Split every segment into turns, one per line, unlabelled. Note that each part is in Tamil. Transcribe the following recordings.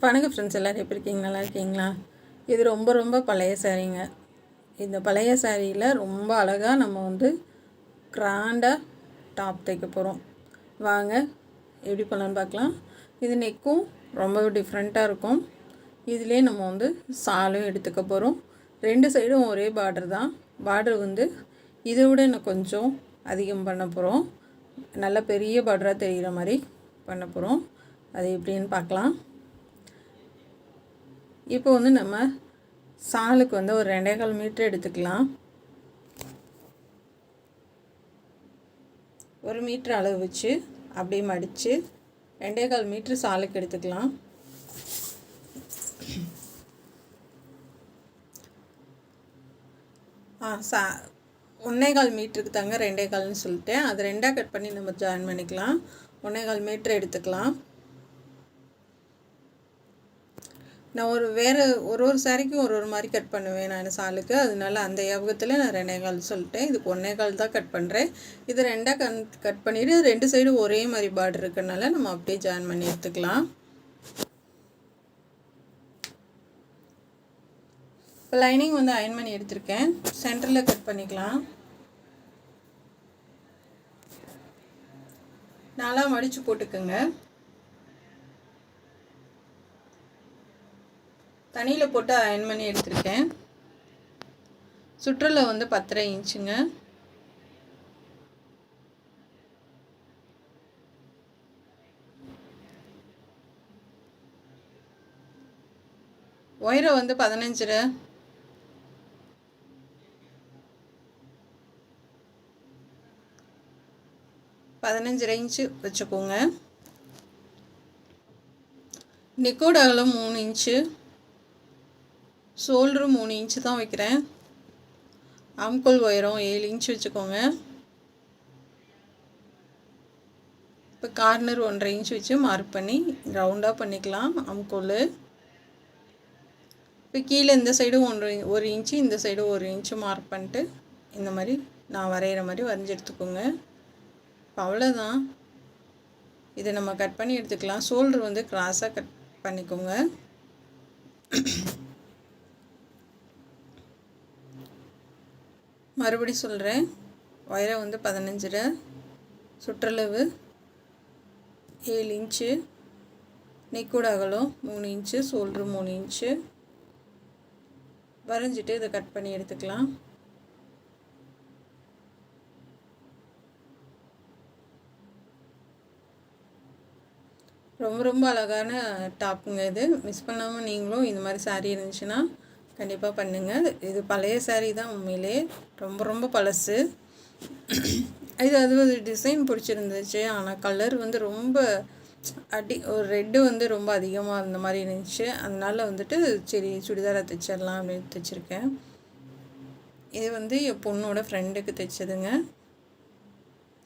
வணக்கம் ஃப்ரெண்ட்ஸ், எல்லோரும் எப்படி இருக்கீங்க? நல்லா இருக்கீங்களா? இது ரொம்ப ரொம்ப பழைய சாரீங்க. இந்த பழைய சாரியில் ரொம்ப அழகாக நம்ம கிராண்டாக டாப் தைக்க போகிறோம். வாங்க எப்படி பண்ணலான்னு பார்க்கலாம். இது நெக்கும் ரொம்ப டிஃப்ரெண்ட்டாக இருக்கும். இதிலே நம்ம சாலும் எடுத்துக்க போகிறோம். 2 சைடும் ஒரே பார்டர் தான். பார்டர் இதை விட இன்னும் கொஞ்சம் அதிகம் பண்ண போகிறோம். நல்ல பெரிய பார்டராக தெரிகிற மாதிரி பண்ண போகிறோம். அது எப்படின்னு பார்க்கலாம். இப்போ நம்ம சாலுக்கு ஒரு 2.25 மீட்டர் எடுத்துக்கலாம். 1 மீட்டர் அளவு வச்சு அப்படியே மடித்து 2.25 மீட்டர் சாலுக்கு எடுத்துக்கலாம். சா 1.25 மீட்டருக்கு தாங்க 2.25ன்னு சொல்லிட்டேன். அது 2ஆக கட் பண்ணி நம்ம ஜாயின் பண்ணிக்கலாம். 1.25 மீட்டர் எடுத்துக்கலாம். நான் ஒரு சாரிக்கும் ஒரு மாதிரி கட் பண்ணுவேன் நான் சாலுக்கு. அதனால அந்த ஞாபகத்தில் நான் 2.25 சொல்லிட்டேன். இதுக்கு 1.25 தான் கட் பண்ணுறேன். இது 2ஆக கட் பண்ணிவிட்டு 2 சைடும் ஒரே மாதிரி பார்டர் இருக்கிறனால நம்ம அப்படியே ஜாயின் பண்ணி எடுத்துக்கலாம். இப்போ லைனிங் அயர்ன் பண்ணி எடுத்திருக்கேன். சென்டரில் கட் பண்ணிக்கலாம். 4ஆக மடித்து போட்டுக்கோங்க. தண்ணியில் போட்டு அயர்ன் பண்ணி எடுத்திருக்கேன். சுற்றளவு 10.5 இன்ச்சுங்க. உயரம் 15.5. 15.5 இன்ச்சு வச்சுக்கோங்க. நெக்கோட அகலம் 3 இன்ச்சு. ஷோல்டரு 3 இன்ச்சு தான் வைக்கிறேன். ஆம்கோல் உயரம் 7 இன்ச்சு வச்சுக்கோங்க. இப்போ கார்னர் 1.5 இன்ச்சு வச்சு மார்க் பண்ணி ரவுண்டாக பண்ணிக்கலாம் ஆம்கோல். இப்போ கீழே இந்த சைடும் 1 இன்ச்சு, இந்த சைடும் 1 இன்ச்சு மார்க் பண்ணிட்டு இந்த மாதிரி நான் வரைகிற மாதிரி வரைஞ்சி எடுத்துக்கோங்க. இப்போ அவ்வளோதான். இதை நம்ம கட் பண்ணி எடுத்துக்கலாம். ஷோல்டர் கிராஸாக கட் பண்ணிக்கோங்க. மறுபடி சொல்கிறேன். உயரம் 15.5, சுற்றளவு 7 இன்ச்சு, நெக்கோட அகலம் 3 இன்ச்சு, ஷோல்டரு 3 இன்ச்சு வரைஞ்சிட்டு இதை கட் பண்ணி எடுத்துக்கலாம். ரொம்ப ரொம்ப அழகான டாப்புங்க இது. மிஸ் பண்ணாமல் நீங்களும் இந்த மாதிரி சாரீ இருந்துச்சுன்னா கண்டிப்பாக பண்ணுங்கள். இது பழைய சாரீ தான், உண்மையிலே ரொம்ப ரொம்ப பழசு. அது டிசைன் பிடிச்சிருந்துச்சு. ஆனால் கலர் ரொம்ப ஒரு ரெட்டு ரொம்ப அதிகமாக இருந்த மாதிரி இருந்துச்சு. அதனால சரி சுடிதாரை தைச்சிடலாம் அப்படின்னு தைச்சிருக்கேன். இது என் பொண்ணோட ஃப்ரெண்டுக்கு தைச்சதுங்க.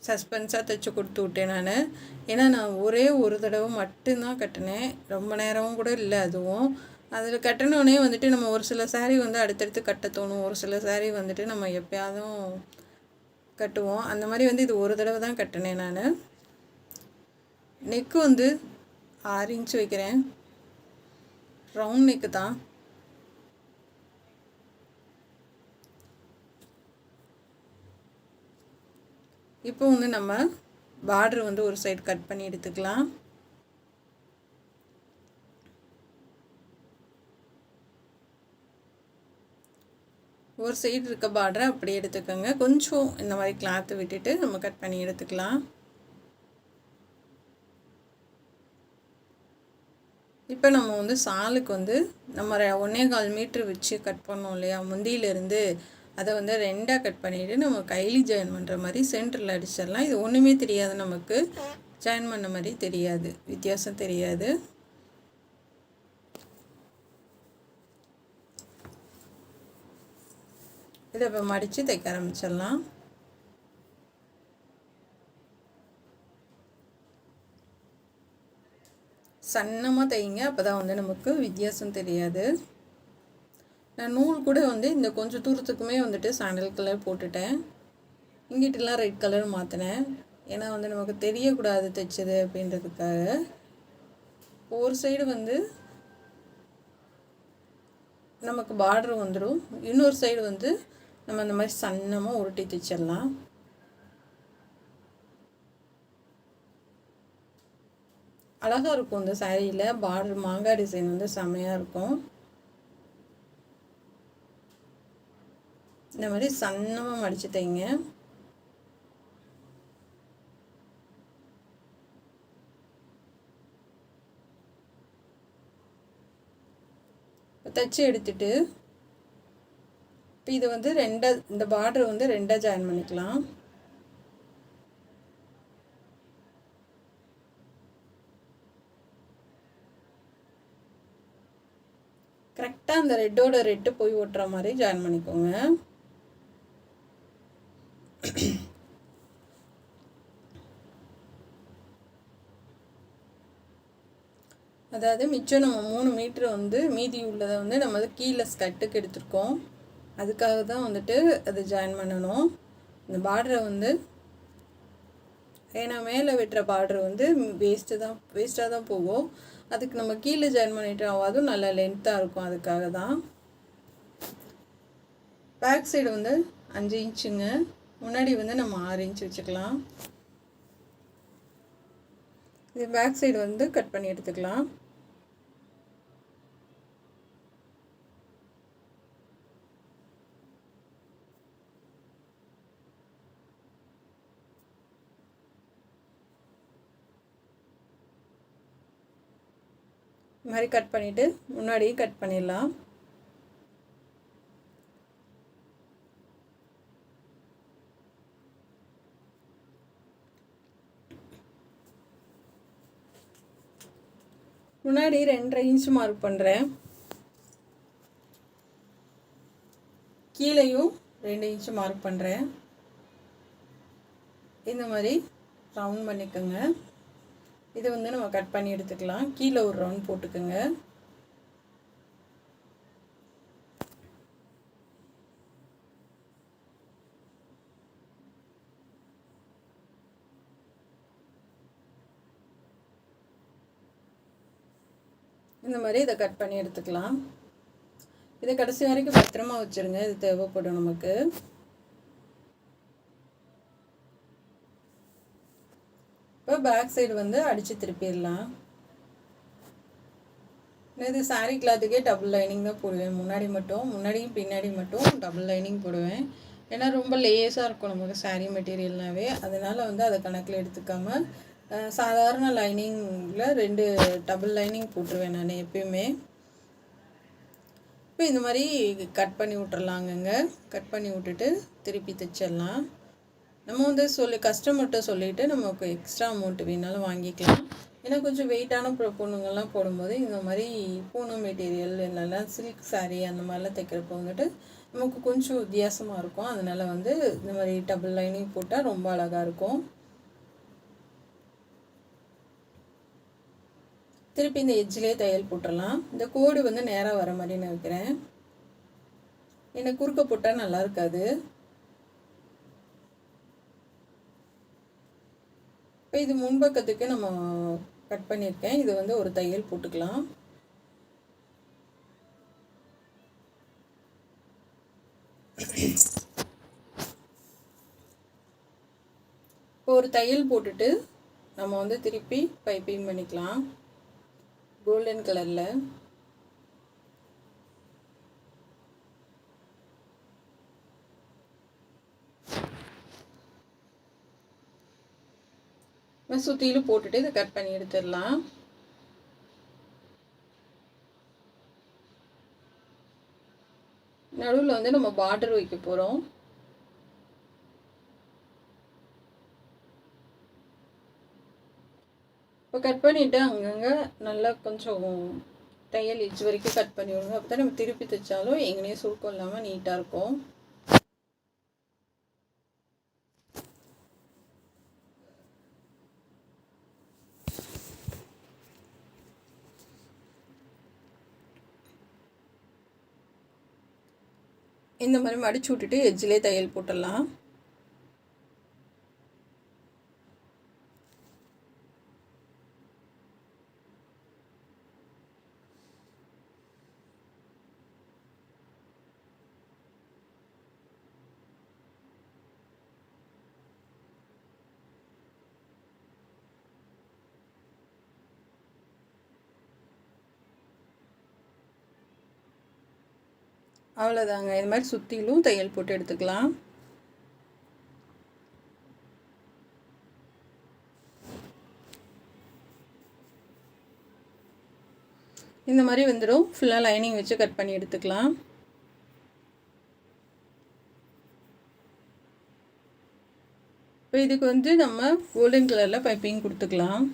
சஸ்பென்ஸாக தைச்சி கொடுத்து விட்டேன் நான். ஏன்னா நான் ஒரே ஒரு தடவை மட்டும்தான் கட்டினேன். ரொம்ப நேரமும் கூட இல்லை. அதுவும் அதில் கட்டினோடனே நம்ம ஒரு சில சாரீ அடுத்தடுத்து கட்ட தோணும். ஒரு சில சாரீ நம்ம எப்போயாதும் கட்டுவோம். அந்த மாதிரி இது ஒரு தடவை தான் கட்டினேன் நான். நெக்கு 6 இன்ச்சு வைக்கிறேன். ரவுண்ட் நெக்கு தான். இப்போ நம்ம பார்டர் ஒரு சைடு கட் பண்ணி எடுத்துக்கலாம். ஒரு சைடு இருக்க பார்டரை அப்படியே எடுத்துக்கோங்க. கொஞ்சம் இந்த மாதிரி கிளாத்து விட்டுட்டு நம்ம கட் பண்ணி எடுத்துக்கலாம். இப்போ நம்ம சாலுக்கு நம்ம 1.25 மீட்ரு வச்சு கட் பண்ணோம் இல்லையா, முந்தியிலேருந்து அதை 2ஆக கட் பண்ணிவிட்டு நம்ம கைலி ஜாயின் பண்ணுற மாதிரி சென்டரில் அடிச்சிடலாம். இது ஒன்றுமே தெரியாது, நமக்கு ஜாயின் பண்ண மாதிரி தெரியாது, வித்தியாசம் தெரியாது. இதை இப்போ மடித்து தைக்க ஆரம்பிச்சிடலாம். சன்னமாக தைங்க, அப்போ தான் நமக்கு வித்தியாசம் தெரியாது. நான் நூல் கூட இந்த கொஞ்சம் தூரத்துக்குமே சாண்டல் கலர் போட்டுட்டேன். இங்கிட்டலாம் ரெட் கலர் மாற்றினேன். ஏன்னா நமக்கு தெரியக்கூடாது தைச்சது அப்படின்றதுக்காக. ஒரு சைடு நமக்கு பார்டர் வந்துடும். இன்னொரு சைடு வந்து நம்ம அந்த மாதிரி சன்னமாக உருட்டி தைச்சிடலாம். அழகாக இருக்கும் இந்த சாரியில். பார்டர் மாங்காய் டிசைன் வந்து செம்மையாக இருக்கும். இந்த மாதிரி சன்னமாக மடித்து தைங்க. தைச்சி எடுத்துட்டு இப்போ இது வந்து இந்த பார்டர் வந்து ரெண்டாக ஜாயின் பண்ணிக்கலாம். கரெக்டாக அந்த ரெட்டோட ரெட்டு போய் ஒட்டுற மாதிரி ஜாயின் பண்ணிக்கோங்க. அதாவது மிச்சம் நம்ம 3 மீட்ரு வந்து மீதி உள்ளதை வந்து நம்ம கீழே ஸ்கட்டுக்கு எடுத்துருக்கோம். அதுக்காக தான் வந்துட்டு அதை ஜாயின் பண்ணணும். இந்த பார்டரை வந்து ஏன்னா மேலே வெட்டுற பார்டர் வந்து வேஸ்ட்டாக தான் போகும். அதுக்கு நம்ம கீழே ஜாயின் பண்ணிட்டு அதுவும் நல்லா லென்த்தாக இருக்கும். அதுக்காக தான். பேக் சைடு வந்து 5 இன்ச்சுங்க. முன்னாடி வந்து நம்ம 6 இன்ச் வச்சுக்கலாம். இது பேக் சைடு வந்து கட் பண்ணி எடுத்துக்கலாம். இந்த மாதிரி கட் பண்ணிவிட்டு முன்னாடியே கட் பண்ணிடலாம். முன்னாடி 2.5 இன்ச் மார்க் பண்ணுறேன். கீழேயும் 2 இன்ச் மார்க் பண்ணுறேன். இந்த மாதிரி ரவுண்ட் பண்ணிக்கோங்க. இது வந்து நம்ம கட் பண்ணி எடுத்துக்கலாம். கீழே ஒரு ரவுண்ட் போட்டுக்கோங்க. இந்த மாதிரி இதை கட் பண்ணி எடுத்துக்கலாம். இதை கடைசி வரைக்கும் பத்திரமா வச்சுருங்க. இது தேவைப்படும் நமக்கு. இப்போ பேக் சைடு வந்து அடித்து திருப்பிடலாம். இது சாரீ கிளாத்துக்கே டபுள் லைனிங் தான் போடுவேன். முன்னாடியும் பின்னாடி மட்டும் டபுள் லைனிங் போடுவேன். ஏன்னா ரொம்ப லேஸாக இருக்கும் நமக்கு சாரீ மெட்டீரியல்னாவே. அதனால் வந்து அதை கணக்கில் எடுத்துக்காமல் சாதாரண லைனிங்கில் 2 டபுள் லைனிங் போட்டுருவேன் நான் எப்பயுமே. இப்போ இந்த மாதிரி கட் பண்ணி விட்டுறலாங்கங்க. கட் பண்ணி விட்டுட்டு திருப்பி தைச்சிடலாம். நம்ம வந்து கஸ்டமர்கிட்ட சொல்லிவிட்டு நமக்கு எக்ஸ்ட்ரா அமௌண்ட் வேணாலும் வாங்கிக்கலாம். ஏன்னா கொஞ்சம் வெயிட்டான பொண்ணுங்கள்லாம் போடும்போது இந்த மாதிரி பூனம் மெட்டீரியல் இல்லைன்னா சில்க் சாரீ அந்த மாதிரிலாம் தைக்கிறப்போ வந்துட்டு நமக்கு கொஞ்சம் வித்தியாசமாக இருக்கும். அதனால் வந்து இந்த மாதிரி டபுள் லைனிங் போட்டால் ரொம்ப அழகாக இருக்கும். திருப்பி இந்த எட்ஜ்லேயே தையல் போட்டுடலாம். இந்த கோடு வந்து நேராக வர மாதிரி நான் வைக்கிறேன். எனக்கு குறுக்க போட்டால் நல்லா இருக்காது. இப்போ இது முன்பக்கத்துக்கு நம்ம கட் பண்ணியிருக்கேன். இது வந்து ஒரு தையல் போட்டுக்கலாம். இப்போ ஒரு தையல் போட்டுட்டு நம்ம வந்து திருப்பி பைப்பிங் பண்ணிக்கலாம். கோல்டன் கலரில் சுற்றிலும் போட்டுட்டு இதை கட் பண்ணி எடுத்துடலாம். நடுவில் வந்து நம்ம பார்டர் வைக்க போகிறோம். இப்போ கட் பண்ணிவிட்டு அங்கங்கே நல்லா கொஞ்சம் தையல் எட்ஜ் வரைக்கும் கட் பண்ணி விடுங்க. அப்போ தான் நம்ம திருப்பி தைச்சாலும் எங்கேயும் சுருக்கம் இல்லாமல் நீட்டாக இருக்கும். இந்த மாதிரி மடிச்சு விட்டுட்டு எட்ஜிலே தையல் போட்டுடலாம். அவ்வளோதாங்க. இது மாதிரி சுற்றிலும் தையல் போட்டு எடுத்துக்கலாம். இந்த மாதிரி வந்துடும். ஃபுல்லாக லைனிங் வச்சு கட் பண்ணி எடுத்துக்கலாம். இப்போ இதுக்கு வந்து நம்ம கோல்டன் கலரில் பைப்பிங் கொடுத்துக்கலாம்.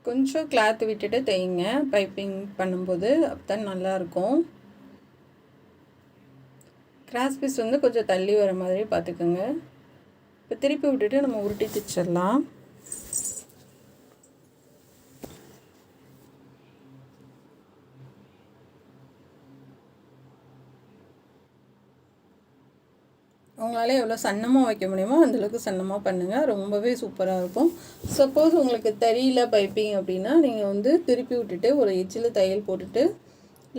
கொஞ்சம் கிளாத் விட்டுட்டு தைங்க பைப்பிங் பண்ணும்போது, அப்போ தான் நல்லாயிருக்கும். கிராஸ் பீஸ் வந்து கொஞ்சம் தள்ளி வர மாதிரி பார்த்துக்கோங்க. இப்போ திருப்பி விட்டுட்டு நம்ம உருட்டி தைச்சிடலாம். உங்களால் எவ்வளோ சன்னமாக வைக்க முடியுமோ அந்தளவுக்கு சன்னமாக பண்ணுங்கள். ரொம்பவே சூப்பராக இருக்கும். சப்போஸ் உங்களுக்கு தெரியல பைப்பிங் அப்படின்னா நீங்கள் வந்து திருப்பி விட்டுட்டு ஒரு எச்சில் தையல் போட்டுட்டு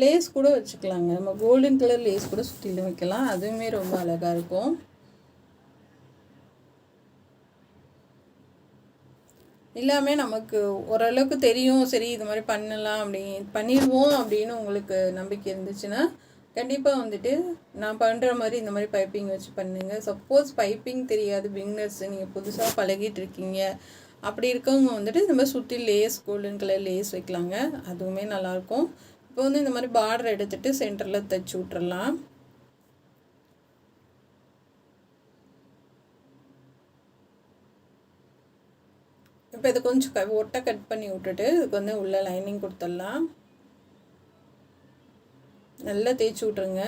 லேஸ் கூட வச்சுக்கலாங்க. நம்ம கோல்டன் கலர் லேஸ் கூட சுற்றிலும் வைக்கலாம். அதுவுமே ரொம்ப அழகாக இருக்கும். எல்லாமே நமக்கு ஓரளவுக்கு தெரியும். சரி இது மாதிரி பண்ணலாம் பண்ணிடுவோம் அப்படின்னு உங்களுக்கு நம்பிக்கை இருந்துச்சுன்னா கண்டிப்பாக வந்துட்டு நான் பண்ணுற மாதிரி இந்த மாதிரி பைப்பிங் வச்சு பண்ணுங்கள். சப்போஸ் பைப்பிங் தெரியாது, பிகினர்ஸ், நீங்கள் புதுசாக பழகிட்டு இருக்கீங்க, அப்படி இருக்கவங்க வந்துட்டு இந்த மாதிரி சுற்றி லேஸ் கோல்டன் கலர் லேஸ் வைக்கலாங்க. அதுவுமே நல்லாயிருக்கும். இப்போ வந்து இந்த மாதிரி பார்டர் எடுத்துகிட்டு சென்டரில் தைச்சி விட்றலாம். இப்போ இதை கொஞ்சம் ஒட்டை கட் பண்ணி விட்டுட்டு இதுக்கு வந்து உள்ள லைனிங் கொடுத்துடலாம். நல்லா தேய்ச்சி விட்ருங்க.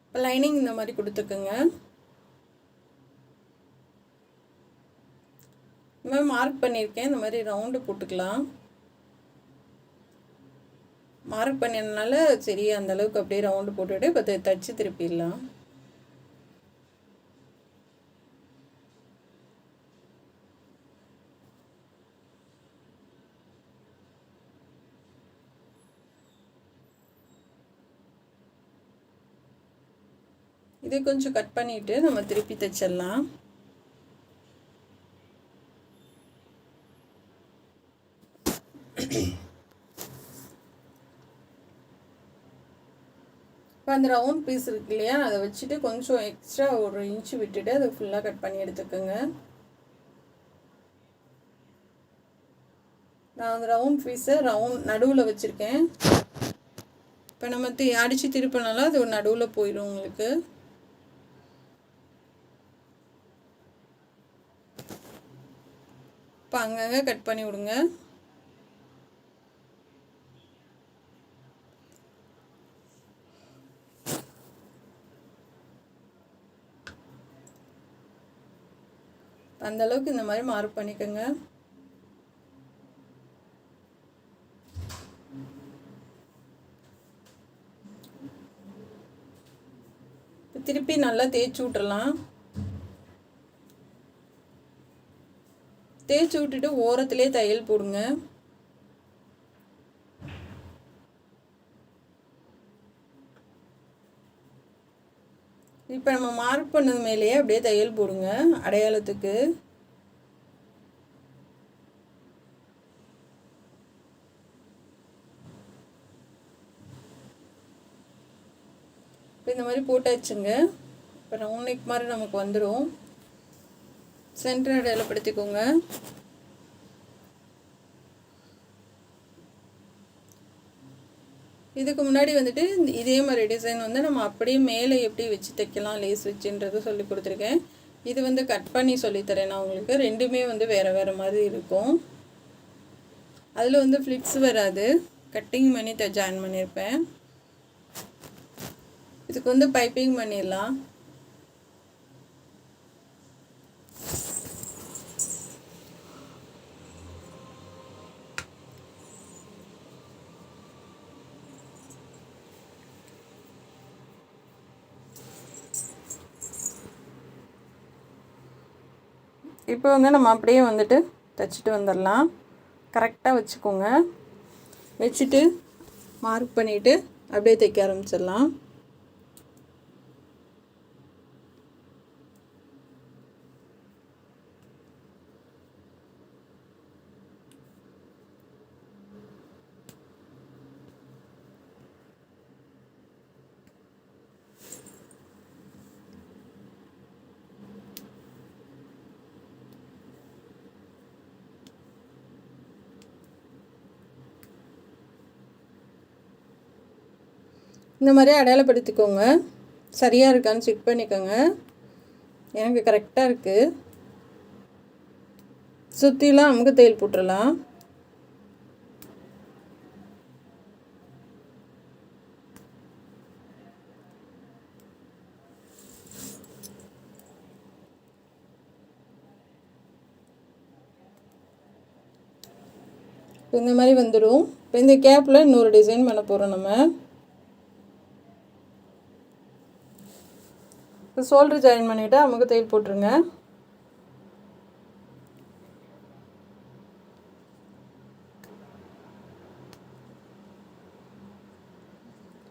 இப்போ லைனிங் இந்த மாதிரி கொடுத்துக்குங்க. இந்த மாதிரி மார்க் பண்ணியிருக்கேன். இந்த மாதிரி ரவுண்டு போட்டுக்கலாம். மார்க் பண்ணினால சரி அந்தளவுக்கு அப்படியே ரவுண்டு போட்டுவிட்டு இப்போ தைச்சி திருப்பிடலாம். இதை கொஞ்சம் கட் பண்ணிவிட்டு நம்ம திருப்பி தைச்சிடலாம். இப்போ அந்த ரவுண்ட் பீஸ் இருக்கு இல்லையா, அதை வச்சுட்டு கொஞ்சம் எக்ஸ்ட்ரா 1 இன்ச்சு விட்டுட்டு அதை ஃபுல்லாக கட் பண்ணி எடுத்துக்கோங்க. நான் அந்த ரவுண்ட் பீஸை நடுவில் வச்சுருக்கேன். இப்போ நம்ம அடித்து திருப்பினால அது ஒரு நடுவில் போயிடும் உங்களுக்கு. இப்போ அங்கங்கே கட் பண்ணி விடுங்க. அந்தளவுக்கு இந்த மாதிரி மார்க் பண்ணிக்கோங்க. திருப்பி நல்லா தேய்ச்சி விட்டுறலாம். தேய்ச்சி விட்டுட்டு ஓரத்துலேயே தையல் போடுங்க. இப்போ நம்ம மார்க் பண்ணது மேலேயே அப்படியே தையல் போடுங்க அடையாளத்துக்கு. இப்போ இந்த மாதிரி போட்டாச்சுங்க. இப்போ ரவுண்ட் நெக் மாதிரி நமக்கு வந்துடும். சென்டர் அடையாளப்படுத்திக்கோங்க. இதுக்கு முன்னாடி வந்துட்டு இதே மாதிரி டிசைன் வந்து நம்ம அப்படியே மேலே எப்படி வச்சு தைக்கலாம் லேஸ் வச்சுன்றது சொல்லி கொடுத்துருக்கேன். இது வந்து கட் பண்ணி சொல்லித்தரேன் நான் உங்களுக்கு. ரெண்டுமே வந்து வேறு வேறு மாதிரி இருக்கும். அதில் வந்து ஃப்ளிப்ஸ் வராது, கட்டிங் பண்ணி ஜாயின் பண்ணியிருப்பேன். இதுக்கு வந்து பைப்பிங் பண்ணிடலாம். இப்போ வந்து நம்ம அப்படியே வந்துட்டு தைச்சிட்டு வந்துடலாம். கரெக்டாக வச்சுக்கோங்க. வச்சுட்டு மார்க் பண்ணிவிட்டு அப்படியே தைக்க ஆரம்பிச்சிடலாம். இந்த மாதிரி அடையாளப்படுத்திக்கோங்க. சரியாக இருக்கான்னு செக் பண்ணிக்கோங்க. எனக்கு கரெக்டாக இருக்குது. சுற்றிலாம் அமுக்கு தையல் போட்டுடலாம். இந்த மாதிரி வந்துடும். இப்போ இந்த கேப்பில் இன்னொரு டிசைன் பண்ண போகிறோம் நம்ம. இப்போ ஷோல்டர் ஜாயின் பண்ணிவிட்டு அமுக்கு தையல் போட்டுருங்க.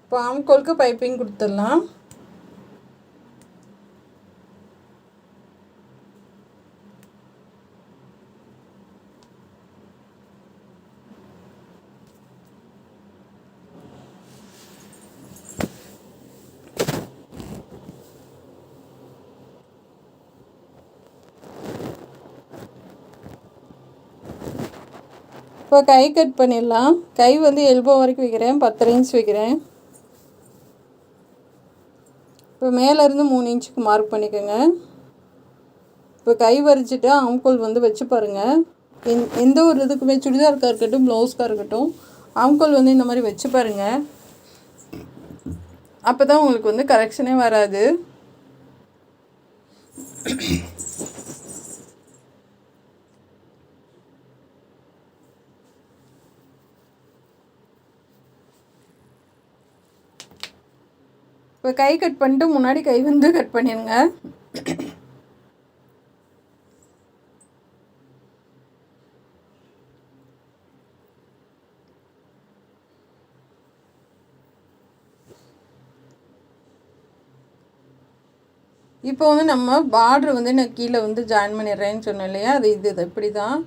இப்போ ஆம்கோலுக்கு பைப்பிங் கொடுத்துடலாம். இப்போ கை கட் பண்ணிடலாம். கை வந்து எல்போ வரைக்கும் வைக்கிறேன். 10 இன்ச் வைக்கிறேன். இப்போ மேலேருந்து 3 இன்ச்சுக்கு மார்க் பண்ணிக்கோங்க. இப்போ கை வரைச்சிட்டு ஆம்கோல் வந்து வச்சு பாருங்கள். எந்த ஒரு இதுக்குமே சுடிதாருக்காக இருக்கட்டும், ப்ளவுஸ்க்காக இருக்கட்டும், ஆம்கோல் வந்து இந்த மாதிரி வச்சு பாருங்கள். அப்போ தான் உங்களுக்கு வந்து கரெக்ஷனே வராது. இப்போ கை கட் பண்ணிட்டு முன்னாடி கை வந்து கட் பண்ணிடுங்க. இப்போ வந்து நம்ம பார்ட்ரு வந்து நான் கீழே வந்து ஜாயின் பண்ணிடுறேன்னு சொன்னேன் இல்லையா, அது இப்படி தான்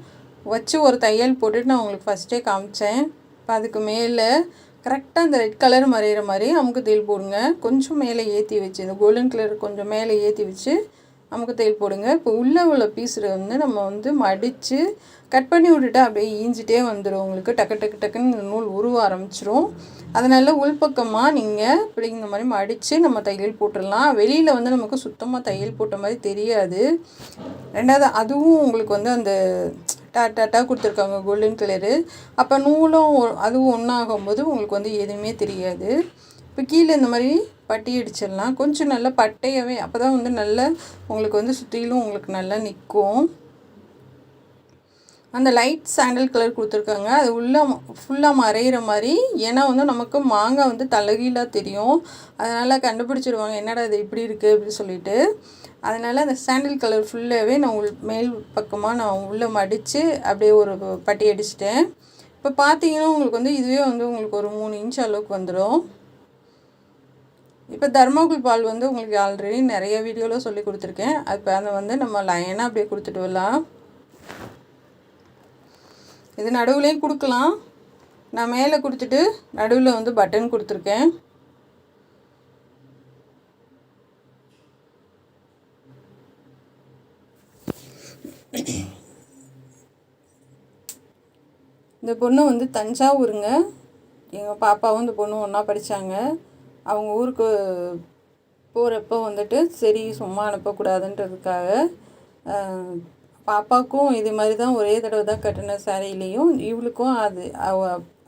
வச்சு ஒரு தையல் போட்டுட்டு நான் உங்களுக்கு ஃபஸ்ட்டே காமிச்சேன். இப்போ அதுக்கு மேலே கரெக்டாக இந்த ரெட் கலர் மறையிற மாதிரி அமுக்கு தையல் போடுங்க. கொஞ்சம் மேலே ஏற்றி வச்சு, இந்த கோல்டன் கலர் கொஞ்சம் மேலே ஏற்றி வச்சு அமுக்கு தையல் போடுங்க. இப்போ உள்ளே உள்ள பீஸில் வந்து நம்ம வந்து மடித்து கட் பண்ணி விட்டுட்டு அப்படியே ஈஞ்சிட்டே வந்துடும். உங்களுக்கு டக்குன்னு நூல் உருவ ஆரம்பிச்சிரும். அதனால் உள்பக்கமாக நீங்கள் இப்படி இந்த மாதிரி மடித்து நம்ம தையல் போட்டுடலாம். வெளியில் வந்து நமக்கு சுத்தமாக தையல் போட்ட மாதிரி தெரியாது. ரெண்டாவது அதுவும் உங்களுக்கு வந்து அந்த டாட்டா கொடுத்துருக்காங்க கோல்டன் கலரு. அப்போ நூலும் அதுவும் ஒன்றாகும்போது உங்களுக்கு வந்து எதுவுமே தெரியாது. இப்போ கீழே இந்த மாதிரி பட்டி அடிச்சிடலாம். கொஞ்சம் நல்லா பட்டையாகவே, அப்போ தான் வந்து நல்லா உங்களுக்கு வந்து சுற்றிலும் உங்களுக்கு நல்லா நிற்கும். அந்த லைட் சாண்டல் கலர் கொடுத்துருக்காங்க. அது உள்ளே ஃபுல்லாக மறையிற மாதிரி. ஏன்னா வந்து நமக்கு மாங்காய் வந்து தலைகீழாக தெரியும். அதனால் கண்டுபிடிச்சிடுவாங்க என்னடா இது இப்படி இருக்குது அப்படின்னு சொல்லிட்டு. அதனால் அந்த சாண்டல் கலர் ஃபுல்லாகவே நான் மேல் பக்கமாக நான் உள்ளே மடித்து அப்படியே ஒரு பட்டி அடிச்சிட்டேன். இப்போ பார்த்தீங்கன்னா உங்களுக்கு வந்து இதுவே வந்து உங்களுக்கு ஒரு 3 இன்ச் அளவுக்கு வந்துடும். இப்போ தர்மாகுல் பால் வந்து உங்களுக்கு ஆல்ரெடி நிறைய வீடியோவில் சொல்லி கொடுத்துருக்கேன். இப்போ அதை வந்து நம்ம லைனாக அப்படியே கொடுத்துட்டு வரலாம். இது நடுவுலேயும் கொடுக்கலாம். நான் மேலே கொடுத்துட்டு நடுவில் வந்து பட்டன் கொடுத்துருக்கேன். இந்த பொண்ணு வந்து தஞ்சாவூருங்க. எங்கள் பாப்பாவும் இந்த பொண்ணு ஒன்றா படித்தாங்க. அவங்க ஊருக்கு போகிறப்போ வந்துட்டு சரி சும்மா அனுப்பக்கூடாதுன்றதுக்காக பாப்பாவுக்கும் இது மாதிரி தான் ஒரே தடவை தான் கட்டின சாரீலேயும் இவளுக்கும்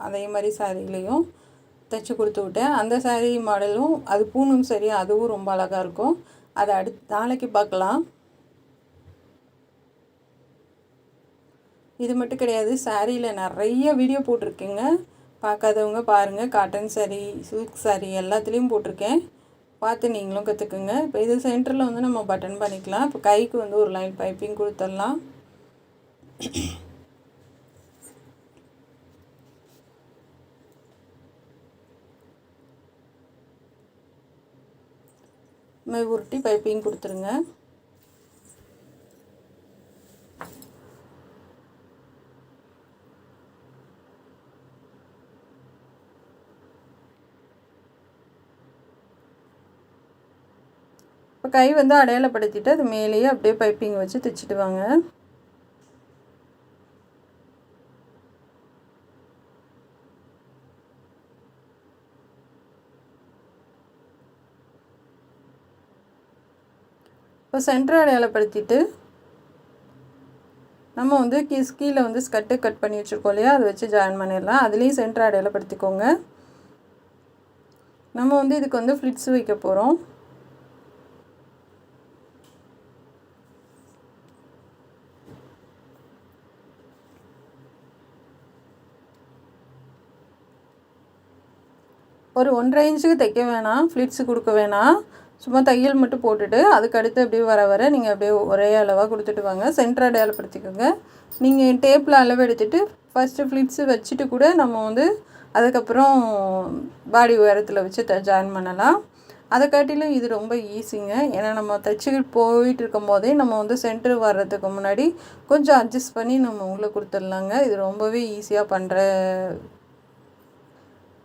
அதே மாதிரி சாரீலேயும் தைச்சி கொடுத்து விட்டேன். அந்த சாரீ மாடலும் அது பூணும் சரி, அதுவும் ரொம்ப அழகாக இருக்கும். அதை நாளைக்கு பார்க்கலாம். இது மட்டும் கிடையாது, சாரியில் நிறைய வீடியோ போட்டிருக்கேங்க. பார்க்காதவங்க பாருங்கள். காட்டன் சாரீ, சில்க் சாரீ எல்லாத்துலேயும் போட்டிருக்கேன். பார்த்து நீங்களும் கற்றுக்குங்க. இப்போ இது சென்டரில் வந்து நம்ம பட்டன் பண்ணிக்கலாம். இப்போ கைக்கு வந்து ஒரு லைன் பைப்பிங் கொடுத்துடலாம். உருட்டி பைப்பிங் கொடுத்துருங்க. இப்போ கை வந்து அடையாளப்படுத்திட்டு அது மேலேயே அப்படியே பைப்பிங் வச்சு தைச்சிட்டு வாங்க. இப்போ சென்டர் அடையாளப்படுத்திட்டு நம்ம வந்து கீழே வந்து ஸ்கர்ட்டு கட் பண்ணி வச்சுருக்கோம் இல்லையா, அதை வச்சு ஜாயின் பண்ணிடலாம். அதுலேயும் சென்டர் அடையாளப்படுத்திக்கோங்க. நம்ம வந்து இதுக்கு வந்து ஃப்ளிட்ஸ் வைக்க போகிறோம். ஒரு 1.5 இன்ச்சுக்கு தைக்க வேணாம், ஃப்ளிட்ஸு கொடுக்க வேணாம். சும்மா தையல் மட்டும் போட்டுட்டு அதுக்கடுத்து அப்படியே வர நீங்கள் அப்படியே ஒரே அளவாக கொடுத்துட்டு வாங்க. சென்டர் அடையாளப்படுத்திக்கோங்க. நீங்கள் டேப்பில் அளவு எடுத்துகிட்டு ஃபஸ்ட்டு ஃப்ளிட்ஸு வச்சுட்டு கூட நம்ம வந்து அதுக்கப்புறம் பாடி உயரத்தில் வச்சு ஜாயின் பண்ணலாம். அதை காட்டிலும் இது ரொம்ப ஈஸிங்க. ஏன்னா நம்ம தைச்சிக்கிட்டு போயிட்டு இருக்கும் போதே நம்ம வந்து சென்டர் வர்றதுக்கு முன்னாடி கொஞ்சம் அட்ஜஸ்ட் பண்ணி நம்ம உள்ளே கொடுத்துடலாங்க. இது ரொம்பவே ஈஸியாக பண்ணுற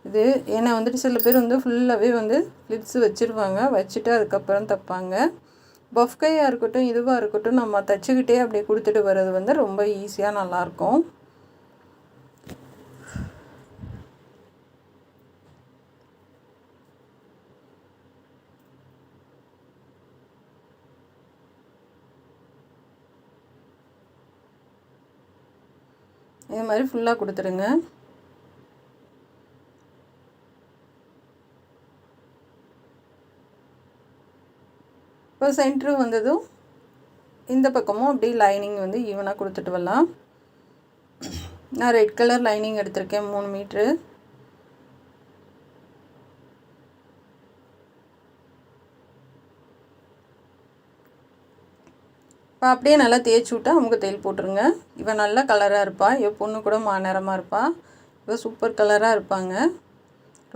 இது. ஏன்னா வந்துட்டு சில பேர் வந்து ஃபுல்லாகவே வந்து ஃப்ளிட்ஸு வச்சுருவாங்க, வச்சுட்டு அதுக்கப்புறம் தைப்பாங்க. பஃப் கையாக இருக்கட்டும் இதுவாக இருக்கட்டும் நம்ம தைச்சிக்கிட்டே அப்படியே கொடுத்துட்டு வர்றது வந்து ரொம்ப ஈஸியாக நல்லாயிருக்கும். இது மாதிரி ஃபுல்லாக கொடுத்துருங்க. இப்போ சென்ட்ரு வந்ததும் இந்த பக்கமும் அப்படியே லைனிங் வந்து ஈவனாக கொடுத்துட்டு வரலாம். நான் ரெட் கலர் லைனிங் எடுத்திருக்கேன் 3 மீட்ரு. இப்போ அப்படியே நல்லா தேய்ச்சி விட்டா நமக்கு தையல் போட்டுருங்க. இவன் நல்ல கலராக இருப்பாள், என் பொண்ணு கூட மாநிறமாக இருப்பாள். இவள் சூப்பர் கலராக இருப்பாங்க.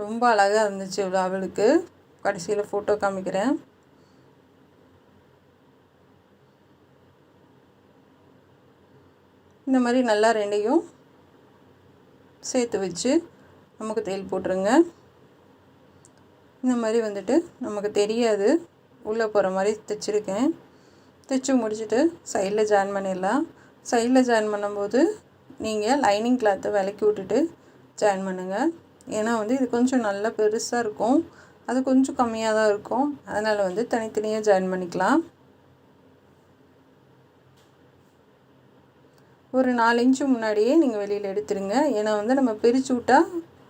ரொம்ப அழகாக இருந்துச்சு இவ்வளோ அவளுக்கு. கடைசியில் ஃபோட்டோ காமிக்கிறேன். இந்த மாதிரி நல்லா ரெண்டையும் சேர்த்து வச்சு நமக்கு தையல் போட்டுருங்க. இந்த மாதிரி வந்துட்டு நமக்கு தெரியாது, உள்ளே போகிற மாதிரி தைச்சிருக்கேன். தைச்சி முடிச்சுட்டு சைடில் ஜாயின் பண்ணிடலாம். சைடில் ஜாயின் பண்ணும்போது நீங்கள் லைனிங் கிளாத்தை விலக்கி விட்டுட்டு ஜாயின் பண்ணுங்கள். ஏன்னா வந்து இது கொஞ்சம் நல்லா பெருசாக இருக்கும், அது கொஞ்சம் கம்மியாக தான் இருக்கும். அதனால் வந்து தனித்தனியாக ஜாயின் பண்ணிக்கலாம். ஒரு 4 இன்ச்சு முன்னாடியே நீங்கள் வெளியில் எடுத்துருங்க. ஏன்னா வந்து நம்ம பிரித்து விட்டால்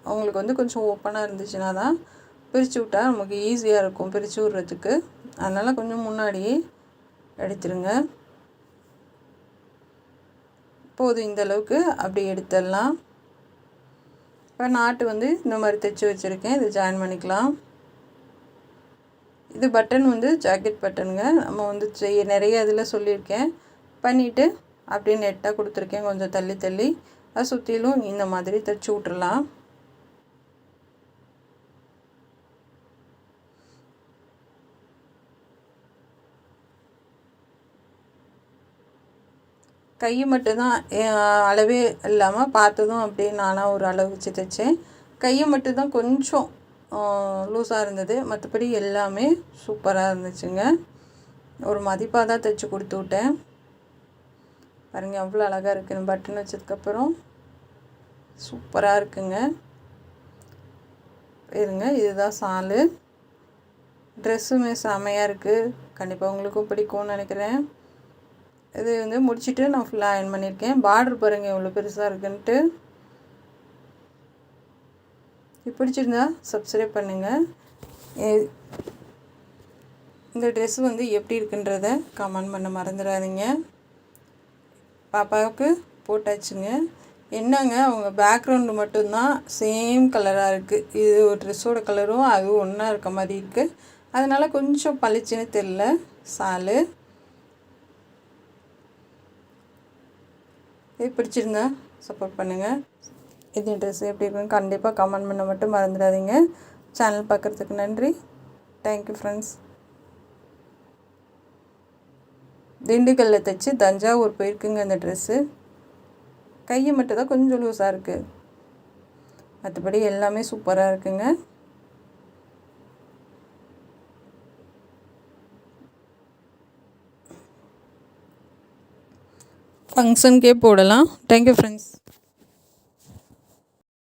அவங்களுக்கு வந்து கொஞ்சம் ஓப்பனாக இருந்துச்சுன்னா தான் பிரித்து விட்டால் நமக்கு ஈஸியாக இருக்கும் பிரித்து விட்றதுக்கு. அதனால் கொஞ்சம் முன்னாடியே எடுத்துருங்க. போதும், இந்த அளவுக்கு அப்படி எடுத்துடலாம். இப்போ நாட்டு வந்து இந்த மாதிரி தைச்சி வச்சுருக்கேன், இது ஜாயின் பண்ணிக்கலாம். இது பட்டன் வந்து ஜாக்கெட் பட்டனுங்க. நம்ம வந்து நிறைய இதில் சொல்லியிருக்கேன். பண்ணிவிட்டு அப்படியே நெட்டாக கொடுத்துருக்கேன், கொஞ்சம் தள்ளி தள்ளி. அது சுற்றிலும் இந்த மாதிரி தைச்சி விட்றலாம். கை மட்டும்தான் அளவே இல்லாமல் பார்த்ததும் அப்படியே நானாக ஒரு அளவு வச்சு தைச்சேன். கையை மட்டும்தான் கொஞ்சம் லூஸாக இருந்தது, மற்றபடி எல்லாமே சூப்பராக இருந்துச்சுங்க. ஒரு மதிப்பாக தான் தைச்சி கொடுத்து விட்டேன். பாருங்கள் அவ்வளோ அழகாக இருக்குன்னு. பட்டன் வச்சதுக்கப்புறம் சூப்பராக இருக்குங்க. இருங்க, இதுதான் சாலு. ட்ரெஸ்ஸுமே செமையாக இருக்குது. கண்டிப்பாக உங்களுக்கும் பிடிக்கும்னு நினைக்கிறேன். இது வந்து முடிச்சுட்டு நான் ஃபுல்லாக அயர்ன் பண்ணியிருக்கேன். பார்டர் பாருங்கள் எவ்வளோ பெருசாக இருக்குன்ட்டு. இது பிடிச்சிருந்தா சப்ஸ்கிரைப் பண்ணுங்கள். இந்த ட்ரெஸ் வந்து எப்படி இருக்குன்றத கமெண்ட் பண்ண மறந்துடாதீங்க. பாப்பாவுக்கு போட்டாச்சுங்க. என்னங்க அவங்க பேக்ரவுண்டு மட்டும்தான் சேம் கலராக இருக்குது. இது ஒரு ட்ரெஸ்ஸோட கலரும் அதுவும் ஒன்றா இருக்க மாதிரி இருக்குது. அதனால் கொஞ்சம் பளிச்சுன்னு தெரியல சால். இது பிடிச்சிருந்தா சப்போர்ட் பண்ணுங்கள். இது ட்ரெஸ் எப்படி இருக்குன்னு கண்டிப்பாக கமெண்ட் பண்ண மட்டும் மறந்துடாதீங்க. சேனல் பார்க்குறதுக்கு நன்றி. Thank you friends. திண்டுக்கல்ல தைச்சி தஞ்சாவூர் போயிருக்குங்க அந்த ட்ரெஸ்ஸு. கையை மட்டும் தான் கொஞ்சம் லூஸாக இருக்குது, மற்றபடி எல்லாமே சூப்பராக இருக்குங்க. ஃபங்க்ஷனுக்கே போடலாம். Thank you friends.